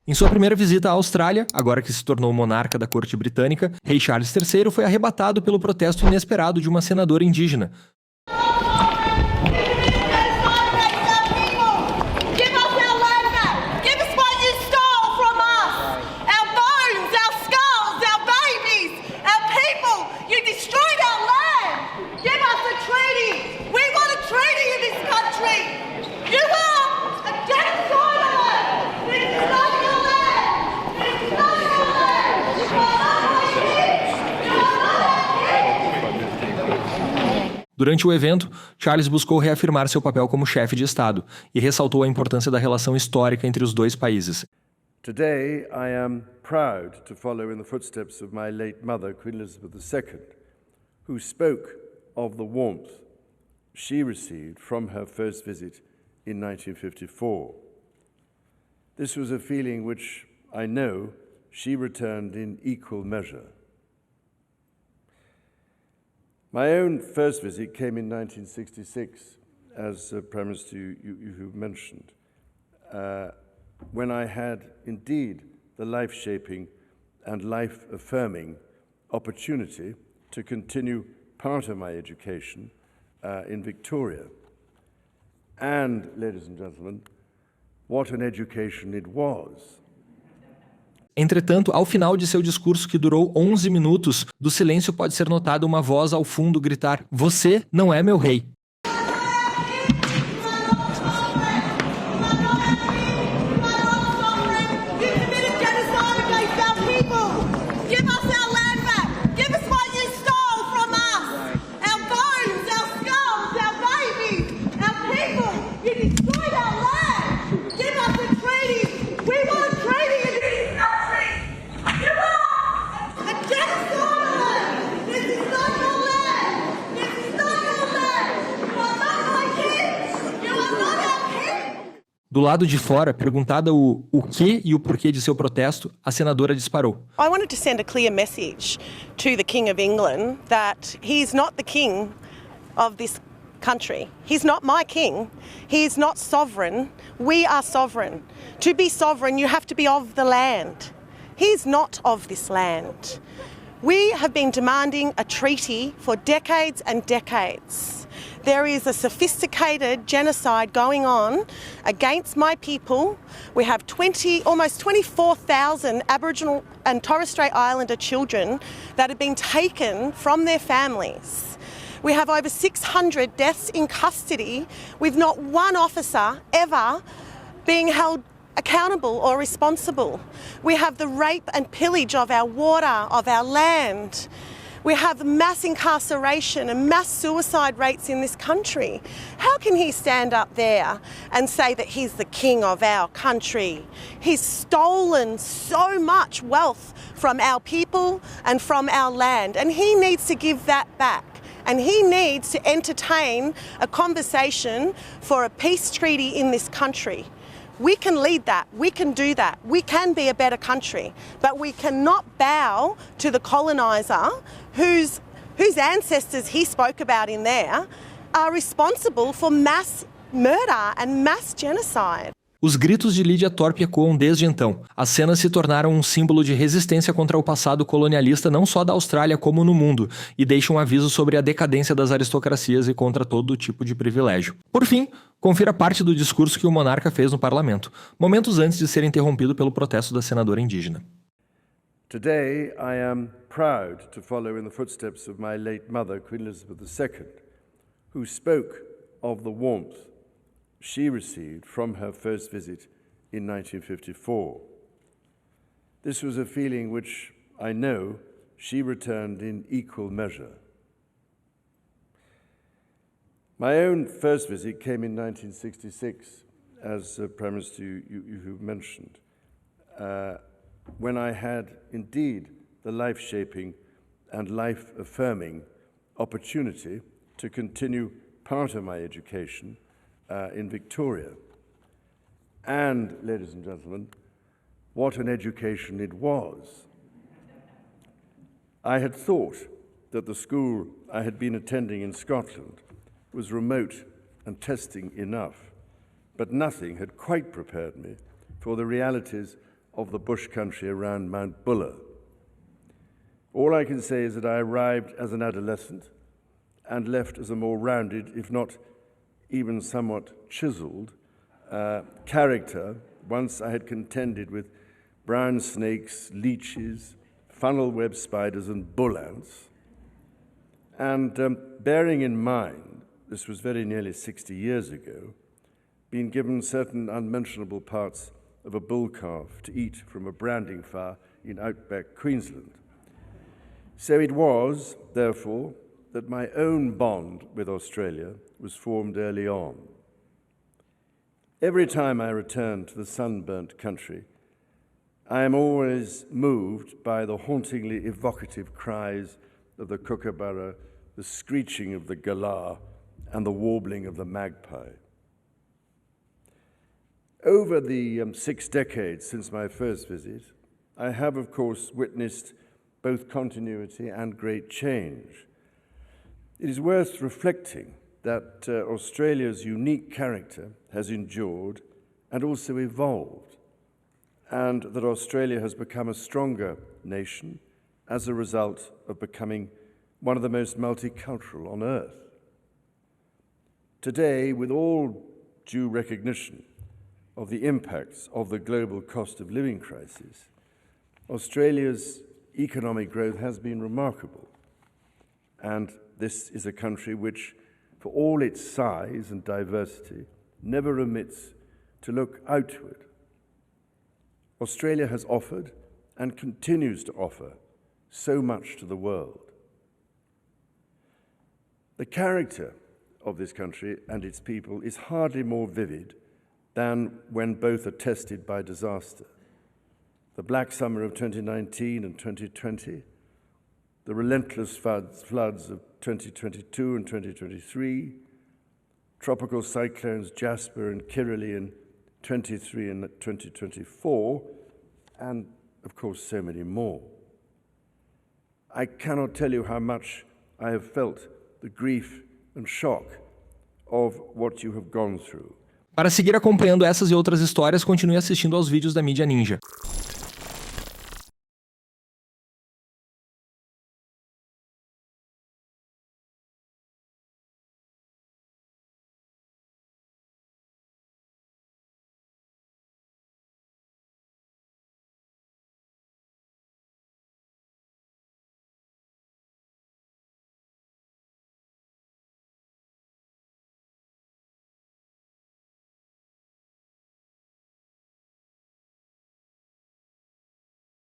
Em sua primeira visita à Austrália, agora que se tornou monarca da corte britânica, rei Charles III foi arrebatado pelo protesto inesperado de uma senadora indígena. Durante o evento, Charles buscou reafirmar seu papel como chefe de Estado e ressaltou a importância da relação histórica entre os dois países. Today I am proud to follow in the footsteps of my late mother, Queen Elizabeth II, who spoke of the warmth she received from her first visit in 1954. This was a feeling which I know she returned in equal measure. My own first visit came in 1966, as Prime Minister you mentioned, when I had indeed the life-shaping and life-affirming opportunity to continue part of my education in Victoria. And, ladies and gentlemen, what an education it was. Entretanto, ao final de seu discurso, que durou 11 minutos, do silêncio pode ser notada uma voz ao fundo gritar: "Você não é meu rei." Do lado de fora, perguntada o que e o porquê de seu protesto, a senadora disparou. I wanted to send a clear message to the King of England that he's not the king of this country. He's not my king. He's not sovereign. We are sovereign. To be sovereign, you have to be of the land. He's not of this land. We have been demanding a treaty for decades and decades. There is a sophisticated genocide going on against my people. We have almost 24,000 Aboriginal and Torres Strait Islander children that have been taken from their families. We have over 600 deaths in custody with not one officer ever being held accountable or responsible. We have the rape and pillage of our water, of our land. We have mass incarceration and mass suicide rates in this country. How can he stand up there and say that he's the king of our country? He's stolen so much wealth from our people and from our land, and he needs to give that back. And he needs to entertain a conversation for a peace treaty in this country. We can lead that, we can do that, we can be a better country, but we cannot bow to the coloniser whose ancestors he spoke about in there are responsible for mass murder and mass genocide. Os gritos de Lydia Thorpe ecoam desde então. As cenas se tornaram um símbolo de resistência contra o passado colonialista não só da Austrália como no mundo, e deixam um aviso sobre a decadência das aristocracias e contra todo tipo de privilégio. Por fim, confira parte do discurso que o monarca fez no parlamento, momentos antes de ser interrompido pelo protesto da senadora indígena. Today I am proud to follow in the footsteps of my late mother, Queen Elizabeth II, who spoke of the warmth she received from her first visit in 1954. This was a feeling which I know she returned in equal measure. My own first visit came in 1966, as Prime Minister you mentioned, when I had indeed the life-shaping and life-affirming opportunity to continue part of my education in Victoria. And, ladies and gentlemen, what an education it was. I had thought that the school I had been attending in Scotland was remote and testing enough, but nothing had quite prepared me for the realities of the bush country around Mount Buller. All I can say is that I arrived as an adolescent and left as a more rounded, if not even somewhat chiseled, character once I had contended with brown snakes, leeches, funnel web spiders, and bull ants. And bearing in mind, this was very nearly 60 years ago, being given certain unmentionable parts of a bull calf to eat from a branding fire in outback Queensland. So it was, therefore, that my own bond with Australia was formed early on. Every time I return to the sunburnt country, I am always moved by the hauntingly evocative cries of the kookaburra, the screeching of the galah, and the warbling of the magpie. Over the 6 decades since my first visit, I have, of course, witnessed both continuity and great change. It is worth reflecting that Australia's unique character has endured and also evolved, and that Australia has become a stronger nation as a result of becoming one of the most multicultural on earth. Today, with all due recognition of the impacts of the global cost of living crisis, Australia's economic growth has been remarkable, and this is a country which, for all its size and diversity, never omits to look outward. Australia has offered and continues to offer so much to the world. The character of this country and its people is hardly more vivid than when both are tested by disaster. The Black Summer of 2019 and 2020, the relentless floods of 2022 and 2023, tropical cyclones Jasper and Kirrily in 23 and 2024, and of course so many more. I cannot tell you how much I have felt the grief and shock of what you have gone through. Para seguir acompanhando essas e outras histórias, continue assistindo aos vídeos da Mídia Ninja.